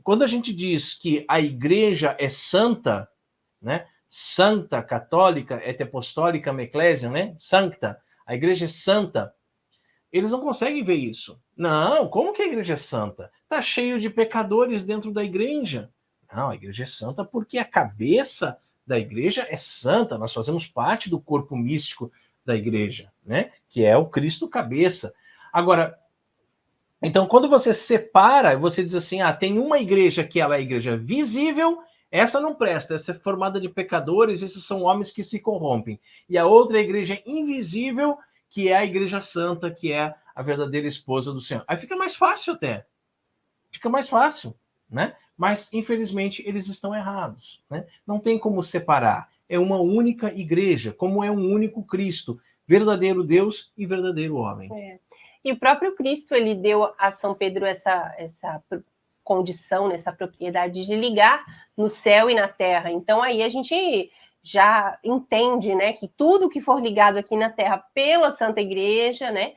Quando a gente diz que a igreja é santa, né? Santa, católica, et apostólica, ecclesia, né? Sancta. A igreja é santa. Eles não conseguem ver isso. Não, como que a igreja é santa? Está cheio de pecadores dentro da igreja. Não, a igreja é santa porque a cabeça da igreja é santa. Nós fazemos parte do corpo místico da igreja, né? Que é o Cristo cabeça. Agora, então, quando você separa, você diz assim, tem uma igreja que ela é a igreja visível, essa não presta, essa é formada de pecadores, esses são homens que se corrompem. E a outra é a igreja invisível, que é a igreja santa, que é a verdadeira esposa do Senhor. Aí fica mais fácil até. Fica mais fácil, né? Mas, infelizmente, eles estão errados, né? Não tem como separar. É uma única igreja, como é um único Cristo, verdadeiro Deus e verdadeiro homem. E o próprio Cristo, ele deu a São Pedro essa condição, essa propriedade de ligar no céu e na terra. Então, aí a gente já entende, né, que tudo que for ligado aqui na terra pela Santa Igreja, né,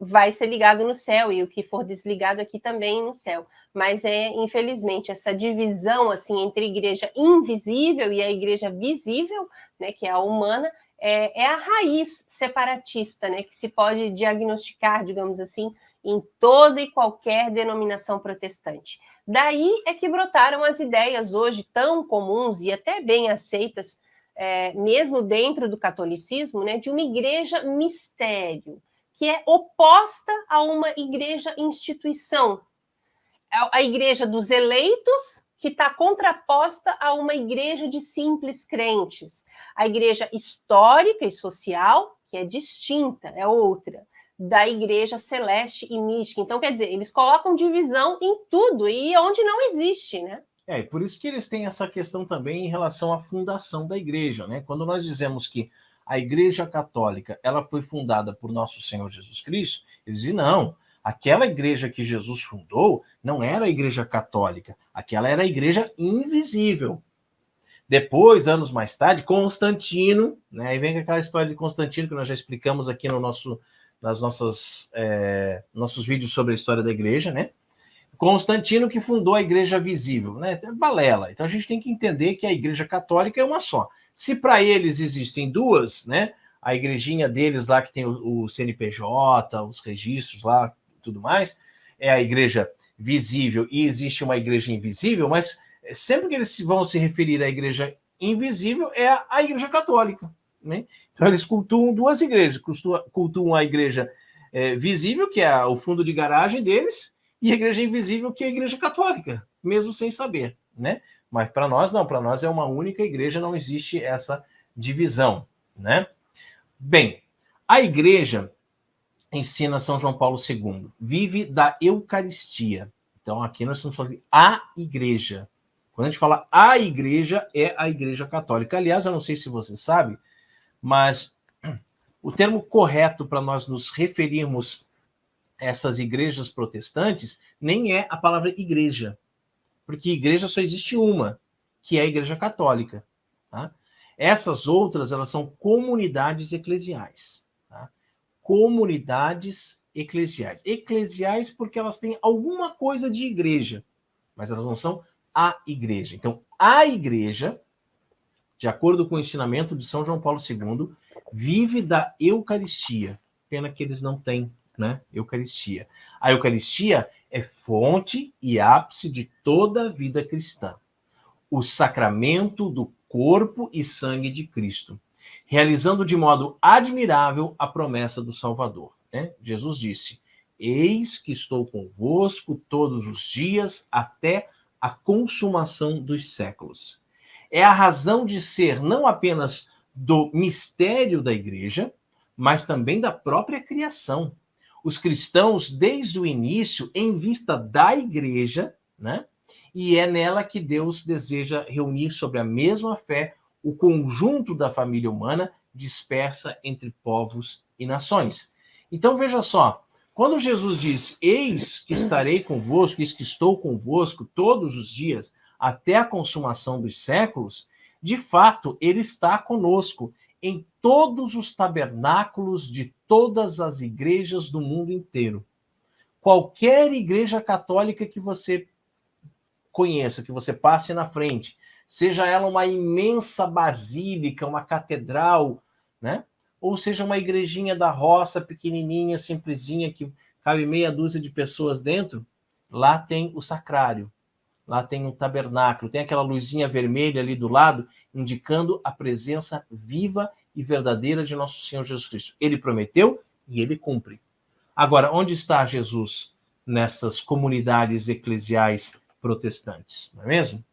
vai ser ligado no céu, e o que for desligado aqui também no céu. Mas infelizmente, essa divisão assim entre a igreja invisível e a igreja visível, né, que é a humana, é a raiz separatista, né, que se pode diagnosticar, digamos assim, em toda e qualquer denominação protestante. Daí é que brotaram as ideias hoje tão comuns e até bem aceitas, mesmo dentro do catolicismo, né, de uma igreja mistério, que é oposta a uma igreja instituição. A igreja dos eleitos, que está contraposta a uma igreja de simples crentes. A igreja histórica e social, que é distinta, é outra, da igreja celeste e mística. Então, quer dizer, eles colocam divisão em tudo, e onde não existe, né? E por isso que eles têm essa questão também em relação à fundação da igreja, né? Quando nós dizemos que a Igreja Católica ela foi fundada por nosso Senhor Jesus Cristo, eles dizem, não, aquela igreja que Jesus fundou não era a Igreja Católica, aquela era a Igreja Invisível. Depois, anos mais tarde, Constantino, né? Aí vem aquela história de Constantino que nós já explicamos aqui no nossos vídeos sobre a história da igreja, né? Constantino que fundou a Igreja Visível, né? Balela. Então a gente tem que entender que a Igreja Católica é uma só. Se para eles existem duas, né? A igrejinha deles lá que tem o CNPJ, os registros lá, tudo mais, é a Igreja Visível e existe uma Igreja Invisível, mas sempre que eles vão se referir à Igreja Invisível é a Igreja Católica, né? Então eles cultuam duas igrejas, cultuam a Igreja Visível, que é o fundo de garagem deles, e a igreja invisível, que é a igreja católica, mesmo sem saber, né? Mas para nós não, para nós é uma única igreja, não existe essa divisão, né? Bem, a igreja ensina São João Paulo II, vive da Eucaristia. Então aqui nós estamos falando de a igreja. Quando a gente fala a igreja, é a igreja católica. Aliás, eu não sei se você sabe, mas o termo correto para nós nos referirmos essas igrejas protestantes nem é a palavra igreja, porque igreja só existe uma, que é a Igreja Católica. Tá? Essas outras, elas são comunidades eclesiais. Tá? Comunidades eclesiais. Eclesiais porque elas têm alguma coisa de igreja, mas elas não são a igreja. Então, a igreja, de acordo com o ensinamento de São João Paulo II, vive da Eucaristia. Pena que eles não têm, né? Eucaristia. A Eucaristia é fonte e ápice de toda a vida cristã. O sacramento do corpo e sangue de Cristo, realizando de modo admirável a promessa do Salvador. Né? Jesus disse, eis que estou convosco todos os dias até a consumação dos séculos. É a razão de ser não apenas do mistério da igreja, mas também da própria criação. Os cristãos, desde o início, em vista da igreja, né? E é nela que Deus deseja reunir sobre a mesma fé o conjunto da família humana dispersa entre povos e nações. Então, veja só, quando Jesus diz, eis que estarei convosco, eis que estou convosco todos os dias, até a consumação dos séculos, de fato, ele está conosco em todos os tabernáculos de todas as igrejas do mundo inteiro. Qualquer igreja católica que você conheça, que você passe na frente, seja ela uma imensa basílica, uma catedral, né? Ou seja uma igrejinha da roça, pequenininha, simplesinha, que cabe meia dúzia de pessoas dentro, lá tem o sacrário, lá tem o tabernáculo, tem aquela luzinha vermelha ali do lado, indicando a presença viva e verdadeira de nosso Senhor Jesus Cristo. Ele prometeu e ele cumpre. Agora, onde está Jesus nessas comunidades eclesiais protestantes, não é mesmo?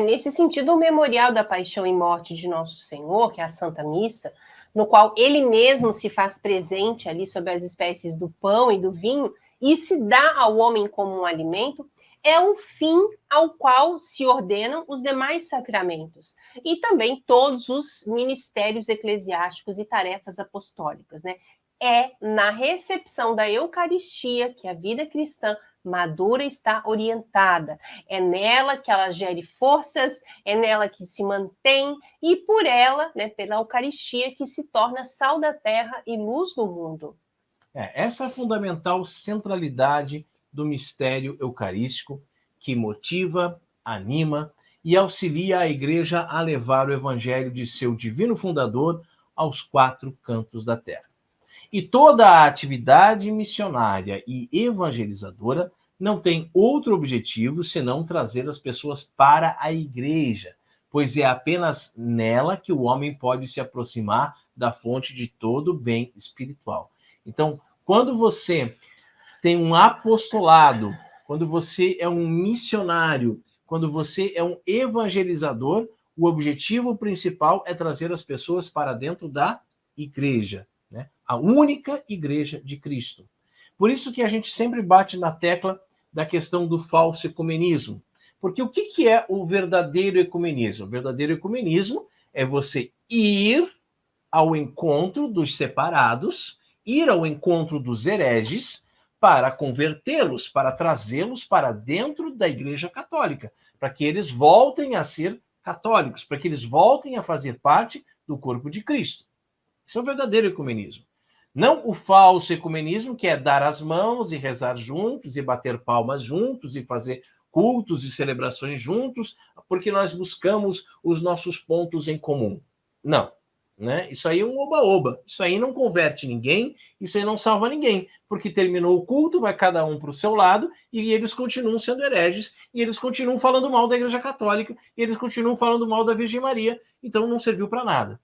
Nesse sentido, o memorial da paixão e morte de Nosso Senhor, que é a Santa Missa, no qual ele mesmo se faz presente ali sobre as espécies do pão e do vinho e se dá ao homem como um alimento, é o fim ao qual se ordenam os demais sacramentos e também todos os ministérios eclesiásticos e tarefas apostólicas, né? É na recepção da Eucaristia que a vida cristã madura está orientada. É nela que ela gere forças, é nela que se mantém e por ela, né, pela Eucaristia, que se torna sal da terra e luz do mundo. Essa é a fundamental centralidade do mistério eucarístico que motiva, anima e auxilia a Igreja a levar o evangelho de seu divino fundador aos quatro cantos da terra. E toda a atividade missionária e evangelizadora não tem outro objetivo senão trazer as pessoas para a igreja, pois é apenas nela que o homem pode se aproximar da fonte de todo bem espiritual. Então, quando você tem um apostolado, quando você é um missionário, quando você é um evangelizador, o objetivo principal é trazer as pessoas para dentro da igreja, né? A única igreja de Cristo. Por isso que a gente sempre bate na tecla da questão do falso ecumenismo. Porque o que é o verdadeiro ecumenismo? O verdadeiro ecumenismo é você ir ao encontro dos separados, ir ao encontro dos hereges, para convertê-los, para trazê-los para dentro da Igreja Católica, para que eles voltem a ser católicos, para que eles voltem a fazer parte do corpo de Cristo. Isso é o verdadeiro ecumenismo. Não o falso ecumenismo, que é dar as mãos e rezar juntos, e bater palmas juntos, e fazer cultos e celebrações juntos, porque nós buscamos os nossos pontos em comum. Não. Né? Isso aí é um oba-oba. Isso aí não converte ninguém, isso aí não salva ninguém, porque terminou o culto, vai cada um para o seu lado, e eles continuam sendo hereges, e eles continuam falando mal da Igreja Católica, e eles continuam falando mal da Virgem Maria, então não serviu para nada.